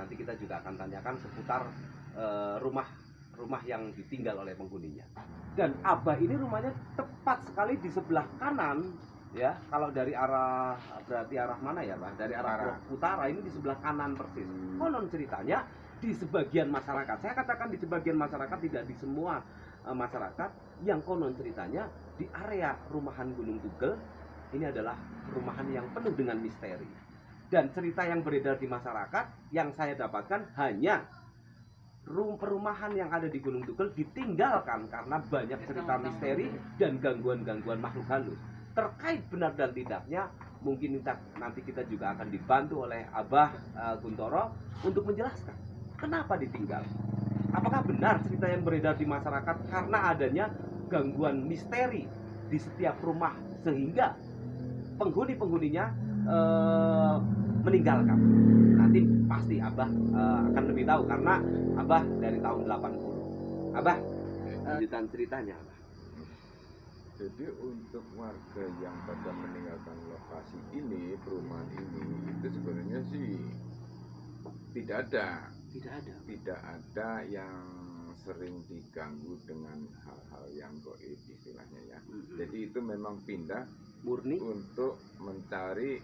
nanti kita juga akan tanyakan seputar rumah yang ditinggal oleh penghuninya. Dan Abah ini rumahnya tepat sekali di sebelah kanan, ya. Kalau dari arah, berarti arah mana ya, Pak? Dari arah utara, ini di sebelah kanan persis. Konon ceritanya di sebagian masyarakat, saya katakan di sebagian masyarakat, tidak di semua masyarakat, yang konon ceritanya di area rumahan Gunung Tugel ini adalah rumahan yang penuh dengan misteri. Dan cerita yang beredar di masyarakat yang saya dapatkan hanya perumahan yang ada di Gunung Tugel ditinggalkan karena banyak cerita misteri dan gangguan-gangguan makhluk halus. Terkait benar dan tidaknya, mungkin nanti kita juga akan dibantu oleh Abah Guntoro untuk menjelaskan kenapa ditinggal. Apakah benar cerita yang beredar di masyarakat karena adanya gangguan misteri di setiap rumah sehingga penghuni-penghuninya meninggalkan. Nanti pasti Abah akan lebih tahu karena Abah dari tahun 80. Abah, lanjutan ceritanya, Abah. Jadi untuk warga yang pada meninggalkan lokasi ini, perumahan ini, itu sebenarnya sih tidak ada yang sering diganggu dengan hal-hal yang gaib istilahnya ya. Jadi itu memang pindah murni untuk mencari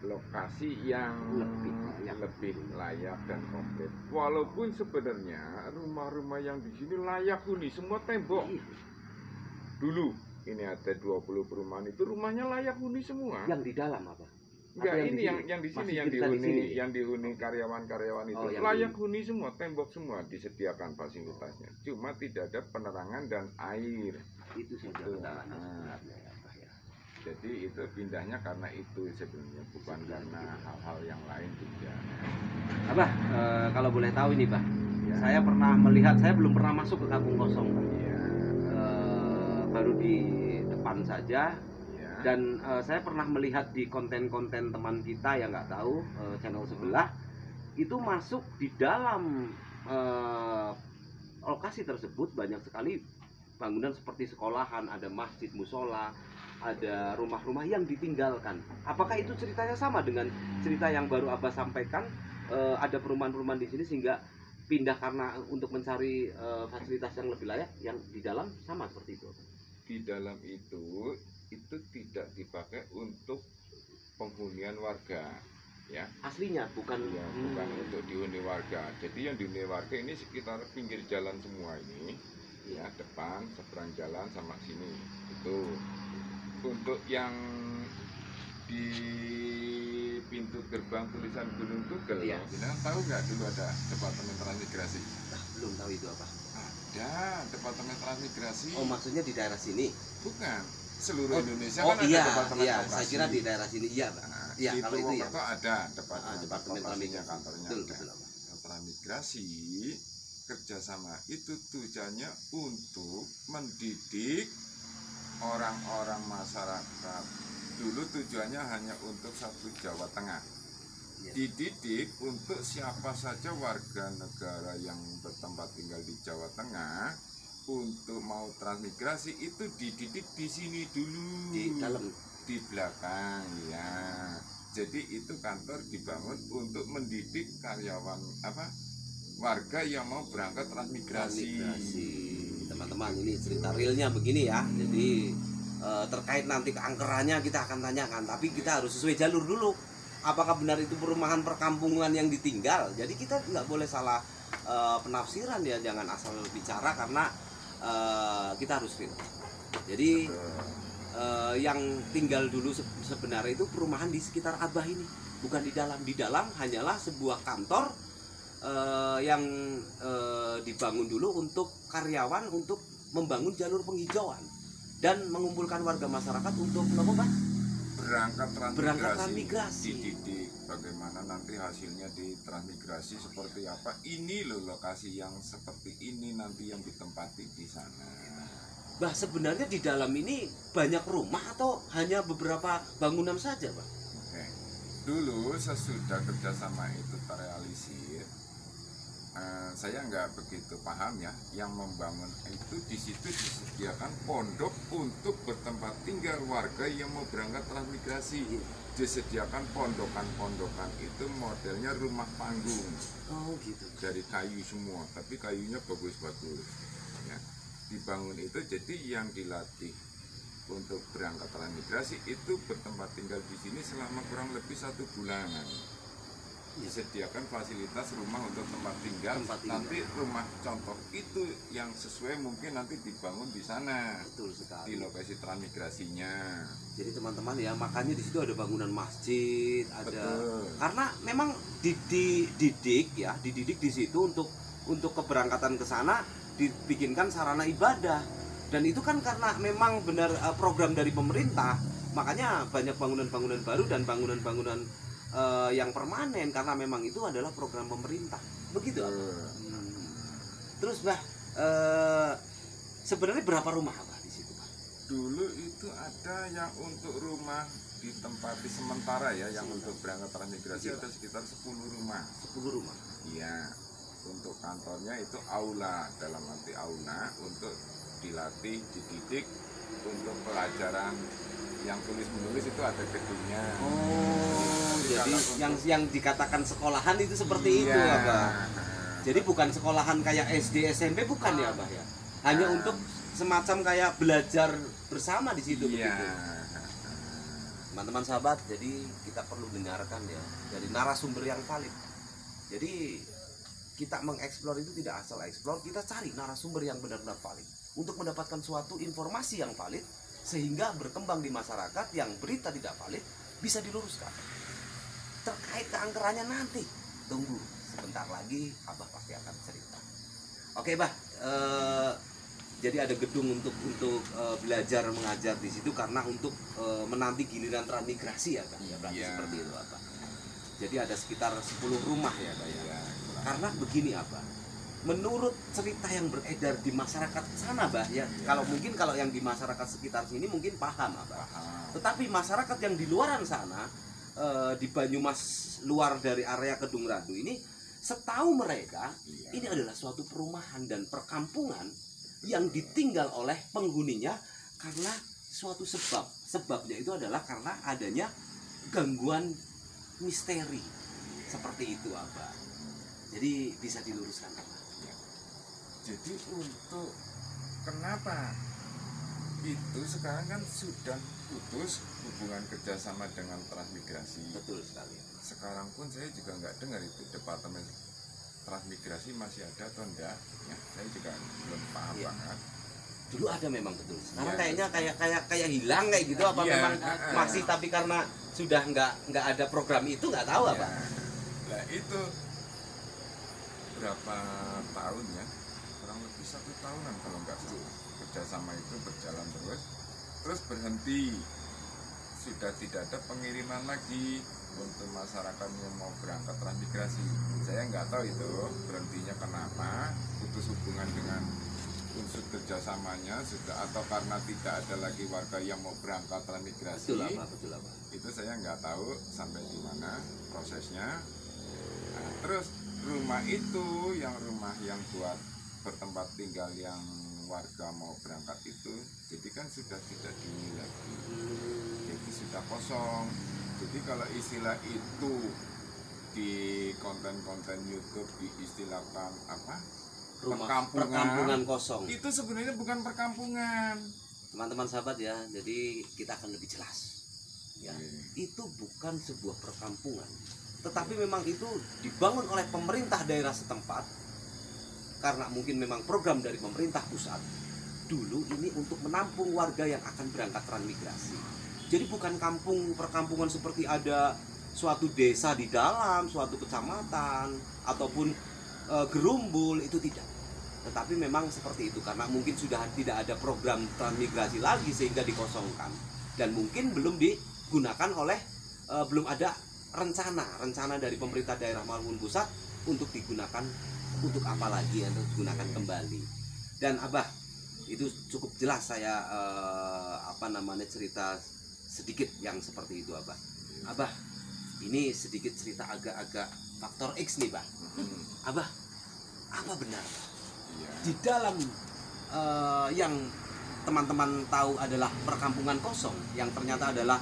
lokasi yang lebih layak dan komplit. Walaupun sebenarnya rumah-rumah yang di sini layak huni, semua tembok. Dulu ini ada 20 perumahan itu rumahnya layak huni semua. Yang di dalam apa? Enggak, ini yang di sini yang dihuni karyawan-karyawan itu layak huni semua, tembok semua disediakan fasilitasnya. Cuma tidak ada penerangan dan air. Itu saja kendalanya sebenarnya ya, Pak ya. Jadi itu pindahnya karena itu sebenarnya, bukan karena hal-hal yang lain juga. Abah, kalau boleh tahu ini, Pak, ya. Saya pernah melihat, saya belum pernah masuk ke Kampung Kosong, Pak. Ya. Baru di depan saja. Ya. Dan saya pernah melihat di konten-konten teman kita yang nggak tahu channel sebelah itu masuk di dalam lokasi tersebut banyak sekali bangunan seperti sekolahan, ada masjid, musola, ada rumah-rumah yang ditinggalkan. Apakah itu ceritanya sama dengan cerita yang baru Abah sampaikan? Ada perumahan-perumahan di sini sehingga pindah karena untuk mencari fasilitas yang lebih layak, yang di dalam sama seperti itu? Di dalam itu tidak dipakai untuk penghunian warga, ya. Aslinya bukan bukan untuk dihuni warga. Jadi yang dihuni warga ini sekitar pinggir jalan semua ini. Ya, depan, seberang jalan sama sini. Itu untuk yang di pintu gerbang tulisan Gunung Tugel. Ya. Tahu nggak dulu ada Departemen Transmigrasi? Belum tahu itu apa. Ada Departemen Transmigrasi. Oh, maksudnya di daerah sini? Bukan, seluruh Indonesia kan iya, ada Departemen iya, Operasi. saya kira di daerah sini, iya, Pak. Iya, kalau itu ya. ada Departemen Transmigrasi, kantornya. Betul, Transmigrasi kerjasama itu tujuannya untuk mendidik orang-orang masyarakat. Dulu tujuannya hanya untuk satu Jawa Tengah. Dididik untuk siapa saja warga negara yang bertempat tinggal di Jawa Tengah untuk mau transmigrasi itu dididik di sini dulu. Di dalam, di belakang ya. Jadi itu kantor dibangun untuk mendidik karyawan warga yang mau berangkat transmigrasi. Teman-teman, ini cerita realnya begini ya. Jadi terkait nanti keangkerannya kita akan tanyakan, tapi kita harus sesuai jalur dulu. Apakah benar itu perumahan perkampungan yang ditinggal? Jadi kita nggak boleh salah penafsiran ya, jangan asal bicara karena kita harus real. Jadi yang tinggal dulu sebenarnya itu perumahan di sekitar Abah ini, bukan di dalam. Di dalam hanyalah sebuah kantor yang dibangun dulu untuk karyawan, untuk membangun jalur penghijauan dan mengumpulkan warga masyarakat untuk berangkat transmigrasi. Dididik bagaimana nanti hasilnya di transmigrasi seperti apa. Ini loh lokasi yang seperti ini nanti yang ditempati di sana. Bah, sebenarnya di dalam ini banyak rumah atau hanya beberapa bangunan saja, Pak? Oke. Dulu sesudah kerjasama itu terrealisir, saya nggak begitu paham ya. Yang membangun itu di situ disediakan pondok untuk bertempat tinggal warga yang mau berangkat transmigrasi. Disediakan pondokan-pondokan itu modelnya rumah panggung. Oh gitu. Dari kayu semua, tapi kayunya bagus-bagus. Ya. Dibangun itu jadi yang dilatih untuk berangkat transmigrasi itu bertempat tinggal di sini selama kurang lebih 1 bulanan. Disediakan fasilitas rumah untuk tempat tinggal. Nanti rumah contoh itu yang sesuai mungkin nanti dibangun di sana. Betul sekali. Di lokasi transmigrasinya. Jadi teman-teman ya, makanya di situ ada bangunan masjid, ada. Betul. Karena memang dididik di situ untuk keberangkatan ke sana dibikinkan sarana ibadah. Dan itu kan karena memang benar program dari pemerintah, makanya banyak bangunan-bangunan baru dan bangunan-bangunan yang permanen karena memang itu adalah program pemerintah. Begitu. Terus Bah, sebenarnya berapa rumah Bah di situ Bah? Dulu itu ada yang untuk rumah ditempati sementara ya, yang untuk berangkat transmigrasi ada sekitar 10 rumah. 10 rumah. Iya. Untuk kantornya itu aula, dalam arti aula untuk dilatih, dididik untuk pelajaran yang tulis menulis itu ada gedungnya. Oh, jadi untuk, yang dikatakan sekolahan itu seperti itu ya, Bah. Jadi bukan sekolahan kayak SD, SMP bukan ya, Bah ya. Hanya untuk semacam kayak belajar bersama di situ begitu. Teman-teman sahabat, jadi kita perlu dengarkan ya dari narasumber yang valid. Jadi kita mengeksplor itu tidak asal eksplor, kita cari narasumber yang benar-benar valid untuk mendapatkan suatu informasi yang valid sehingga berkembang di masyarakat. Yang berita tidak valid bisa diluruskan. Terkait keangkerannya nanti tunggu sebentar lagi, Abah pasti akan cerita. Oke Bah, jadi ada gedung untuk belajar mengajar di situ karena untuk menanti giliran transmigrasi ya Bah, ya berarti seperti itu Abah. Jadi ada sekitar 10 rumah ya Bah ya. Karena begini Abah, menurut cerita yang beredar di masyarakat sana Bah ya, kalau yang di masyarakat sekitar sini mungkin paham Abah. Tetapi masyarakat yang di luaran sana, di Banyumas luar dari area Kedung Randu ini, setahu mereka ini adalah suatu perumahan dan perkampungan yang ditinggal oleh penghuninya karena suatu sebab. Sebabnya itu adalah karena adanya gangguan misteri seperti itu Abah. Jadi bisa diluruskan Abah. Jadi untuk kenapa itu sekarang kan sudah putus hubungan kerjasama dengan transmigrasi. Betul sekali. Sekarang pun saya juga nggak dengar itu departemen transmigrasi masih ada atau enggak. Ya, saya juga belum paham banget. Dulu ada memang betul. Sekarang kayaknya kayak hilang kayak gitu apa memang masih, tapi karena sudah nggak ada program itu nggak tahu apa. Nah itu berapa tahun ya? Kurang lebih 1 tahunan kalau nggak salah. Kerjasama itu berjalan terus berhenti. Sudah tidak ada pengiriman lagi untuk masyarakat yang mau berangkat transmigrasi. Saya nggak tahu itu berhentinya kenapa, putus hubungan dengan unsur kerjasamanya sudah, atau karena tidak ada lagi warga yang mau berangkat transmigrasi. Betul apa. Itu saya nggak tahu sampai di mana prosesnya. Nah, terus rumah itu rumah yang buat bertempat tinggal yang warga mau berangkat itu, jadi kan sudah tidak dihuni lagi, jadi sudah kosong. Jadi kalau istilah itu di konten-konten YouTube diistilahkan apa? Perkampungan kosong. Itu sebenarnya bukan perkampungan. Teman-teman sahabat ya, jadi kita akan lebih jelas. Ya, itu bukan sebuah perkampungan, tetapi memang itu dibangun oleh pemerintah daerah setempat karena mungkin memang program dari pemerintah pusat. Dulu ini untuk menampung warga yang akan berangkat transmigrasi. Jadi bukan perkampungan seperti ada suatu desa di dalam suatu kecamatan ataupun gerumbul, itu tidak. Tetapi memang seperti itu karena mungkin sudah tidak ada program transmigrasi lagi sehingga dikosongkan, dan mungkin belum digunakan oleh belum ada rencana dari pemerintah daerah maupun pusat untuk digunakan untuk apa lagi, untuk digunakan kembali. Dan Abah, itu cukup jelas saya cerita sedikit yang seperti itu Abah. Abah, ini sedikit cerita agak-agak faktor X nih Bah. Abah, apa benar Iya. di dalam yang teman-teman tahu adalah perkampungan kosong yang ternyata adalah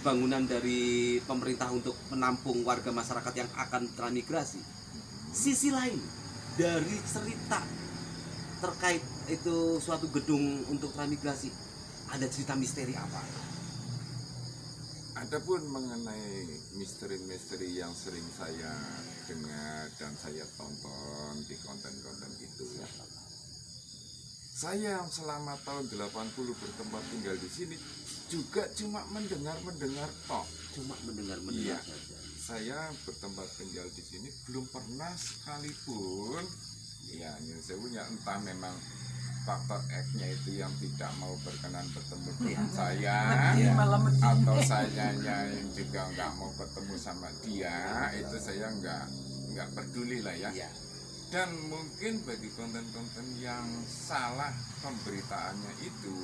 bangunan dari pemerintah untuk menampung warga masyarakat yang akan transmigrasi. Sisi lain dari cerita terkait itu suatu gedung untuk transmigrasi, ada cerita misteri apa? Adapun mengenai misteri-misteri yang sering saya dengar dan saya tonton di konten-konten itu, saya selama tahun 80 bertempat tinggal di sini juga cuma mendengar toh. Cuma mendengar Iya. saja. Saya bertempat tinggal di sini belum pernah sekalipun, ya nyun sewunya, entah memang faktor X-nya itu yang tidak mau berkenan bertemu dengan saya, atau sayanya yang juga nggak mau bertemu sama dia, itu saya nggak peduli lah ya. Iya. Dan mungkin bagi konten-konten yang salah pemberitaannya itu,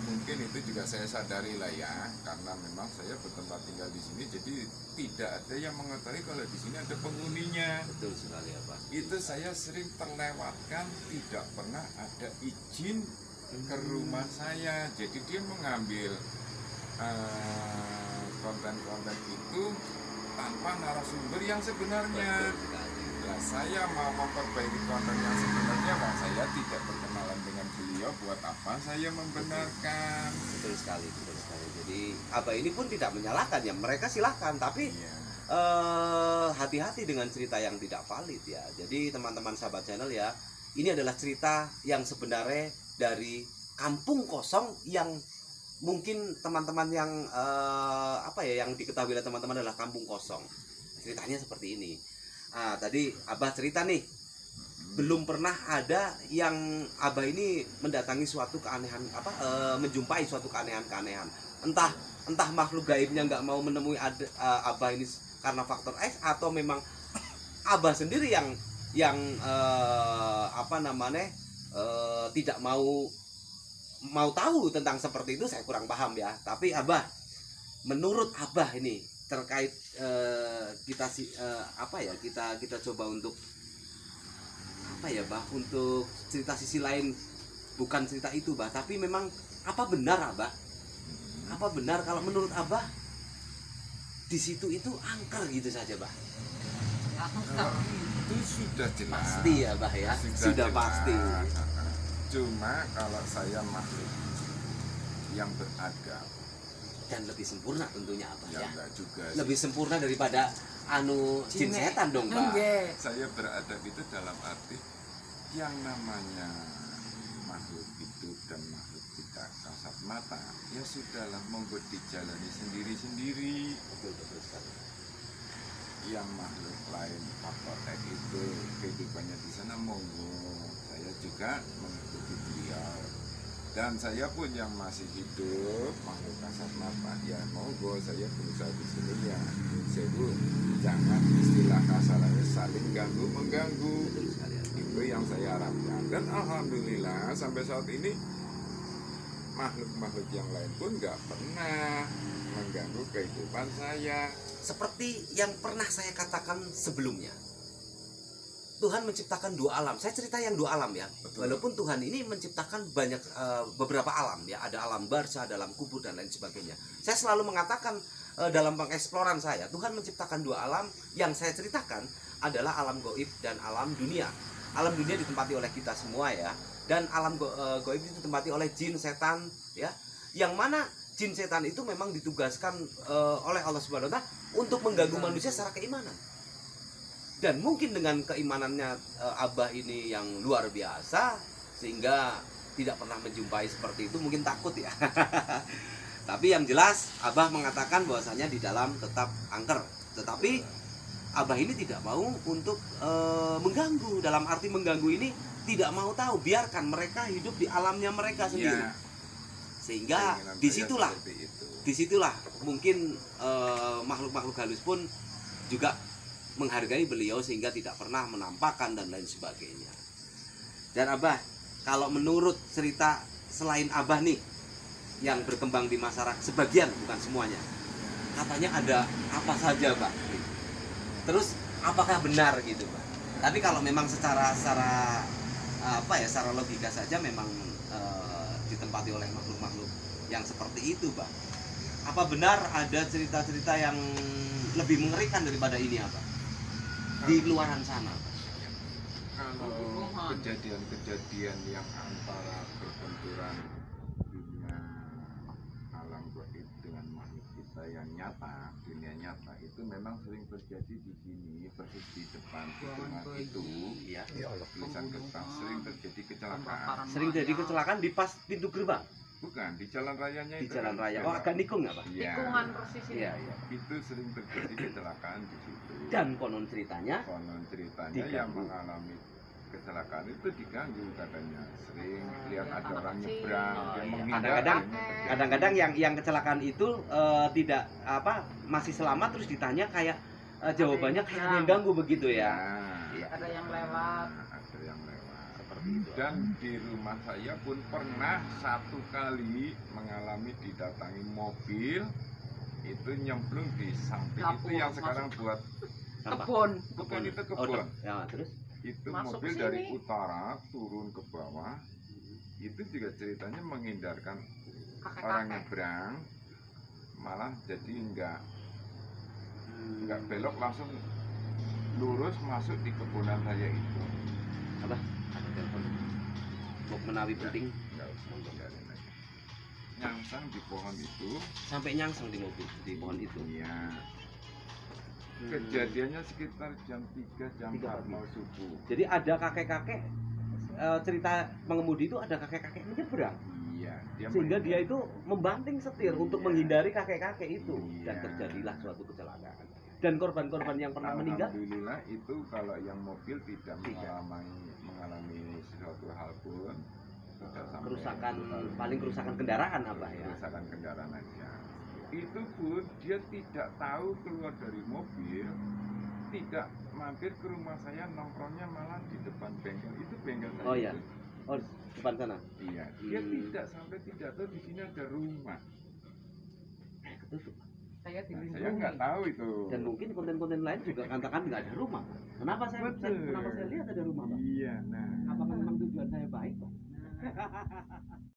mungkin itu juga saya sadari lah ya, karena memang saya bertempat tinggal di sini, jadi tidak ada yang mengetahui kalau di sini ada penghuninya. Betul sekali ya Pak. Itu saya sering terlewatkan, tidak pernah ada izin ke rumah saya. Jadi dia mengambil konten-konten itu tanpa narasumber yang sebenarnya. Betul sekali. Nah, saya mau memperbaiki konten yang sebenarnya, Pak. Saya tidak berkenalan dengan beliau, buat apa saya membenarkan? Betul sekali, betul sekali. Jadi Abah ini pun tidak menyalahkan ya, mereka silahkan, tapi Iya. hati-hati dengan cerita yang tidak valid ya. Jadi teman-teman sahabat channel ya, ini adalah cerita yang sebenarnya dari kampung kosong yang mungkin teman-teman yang yang diketahui oleh teman-teman adalah kampung kosong. Ceritanya seperti ini. Tadi Abah cerita nih, belum pernah ada yang Abah ini mendatangi suatu keanehan, menjumpai suatu keanehan-keanehan. Entah makhluk gaibnya nggak mau menemui Abah ini karena faktor X, atau memang Abah sendiri yang tidak mau tahu tentang seperti itu. Saya kurang paham ya. Tapi Abah, menurut Abah ini terkait kita coba untuk Bah, untuk cerita sisi lain, bukan cerita itu Bah, tapi memang apa benar Abah? Apa benar kalau menurut Abah di situ itu angker gitu saja Bah? Itu sudah jelas. Pasti ya Bah ya, sudah jelas. pasti. Cuma kalau saya makhluk yang beradab, Dan lebih sempurna tentunya Abah ya ya. enggak juga sih. Lebih sempurna daripada jin setan dong Bah. Saya beradab itu dalam arti yang namanya makhluk hidup dan makhluk tidak kasat mata, ya sudahlah, monggo dijalani sendiri-sendiri. Betul sekali. Yang makhluk lain faktor X itu kehidupannya di sana, monggo, saya juga mengikuti beliau. Dan saya pun yang masih hidup makhluk kasat mata, ya monggo, saya berusaha di sini ya. Sebu, jangan istilah kasarnya saling ganggu mengganggu. Betul sekali Abah. Itu yang saya harapkan. Dan alhamdulillah sampai saat ini makhluk-makhluk yang lain pun nggak pernah mengganggu kehidupan saya. Seperti yang pernah saya katakan sebelumnya, Tuhan menciptakan dua alam. Saya cerita yang dua alam ya. Betul. Walaupun Tuhan ini menciptakan beberapa alam ya, ada alam barzah, ada alam kubur dan lain sebagainya. Saya selalu mengatakan dalam pengeksploran saya, Tuhan menciptakan dua alam. Yang saya ceritakan adalah alam gaib dan alam dunia. Alam dunia ditempati oleh kita semua ya, dan alam gaib itu ditempati oleh jin, setan ya. Yang mana jin setan itu memang ditugaskan oleh Allah Subhanahu wa Ta'ala untuk mengganggu manusia secara keimanan. Dan mungkin dengan keimanannya Abah ini yang luar biasa, sehingga tidak pernah menjumpai seperti itu, mungkin takut ya. Tapi yang jelas Abah mengatakan bahwasanya di dalam tetap angker. Tetapi Abah ini tidak mau untuk mengganggu. Dalam arti mengganggu ini tidak mau tahu, biarkan mereka hidup di alamnya mereka sendiri. Ya, Sehingga keinginan saya seperti itu. disitulah mungkin makhluk-makhluk halus pun juga menghargai beliau sehingga tidak pernah menampakkan dan lain sebagainya. Dan Abah, kalau menurut cerita selain Abah nih yang berkembang di masyarakat, sebagian bukan semuanya, katanya ada apa saja Pak. Terus apakah benar gitu Pak? Tapi kalau memang secara apa ya, secara logika saja memang ditempati oleh makhluk-makhluk yang seperti itu, Pak. Apa benar ada cerita-cerita yang lebih mengerikan daripada ini, apa? Di luaran sana, Pak? Kalau kejadian-kejadian yang antara perbenturan dunia alam gaib dengan makhluk kita yang nyata, dunia nyata itu memang sering terjadi di sini, persis di depan gedung itu. Iya. Tulisan gerbang sering terjadi kecelakaan. Sering jadi kecelakaan di pas pintu gerbang, Bukan di jalan rayanya di itu. jalan kan raya. beda. Oh, agak nikung nggak, Pak? Iya. Tikungan persis ini. Iya, iya. Itu sering terjadi kecelakaan di situ. Dan konon ceritanya Konon ceritanya diganggu. yang mengalami kecelakaan itu diganggu katanya, sering lihat ada Anak orang kecil. nyebrang, Oh, dia iya. menghindar. Kadang-kadang- akhirnya terjadi. kadang-kadang yang kecelakaan itu tidak apa, masih selamat, terus ditanya kayak jawabannya kayak ada yang ganggu begitu ya. Iya. Ada yang lewat. Ada yang lewat. Seperti itu. Dan di rumah saya pun pernah satu kali mengalami didatangi mobil itu nyemplung di samping Lampu itu yang masuk. sekarang buat Sampah. Kebun. bukan itu Oh, kebun. ya, terus Itu Masuk mobil sini. dari utara turun ke bawah. Itu juga ceritanya menghindarkan orang Kakek-kakek. nyebrang, malah jadi nggak belok, langsung lurus masuk di kebunan saya itu. apa? Ada telepon. Mau menawi penting Nggak usah biarin aja. Nyangsang di pohon itu. sampai nyangsang di mobil di pohon itu. Iya. Kejadiannya sekitar jam 3 jam 3 4 mau subuh. Jadi ada kakek-kakek cerita pengemudi itu ada kakek-kakek menyeberang Iya, sehingga main- dia itu membanting setir untuk Iya. menghindari kakek-kakek itu, dan Iya. terjadilah suatu kecelakaan. Dan korban-korban yang pernah meninggal Alhamdulillah itu kalau yang mobil tidak mengalami sesuatu hal pun, tidak sampai kerusakan, kerusakan- paling kerusakan kendaraan apa ya? kerusakan kendaraan aja. Itu pun dia tidak tahu keluar dari mobil, tidak mampir ke rumah saya, nongkrongnya malah di depan bengkel. Itu bengkel saya. Oh, iya. itu. Oh, depan sana. Iya, dia tidak tahu di sini ada rumah. Ketusuk. Saya Nah, dilindungi. saya nggak tahu itu. Dan mungkin konten-konten lain juga katakan nggak ada rumah. Kenapa kenapa saya lihat ada rumah, Pak? Iya, nah. Apakah memang tujuan saya baik, Pak? Nah.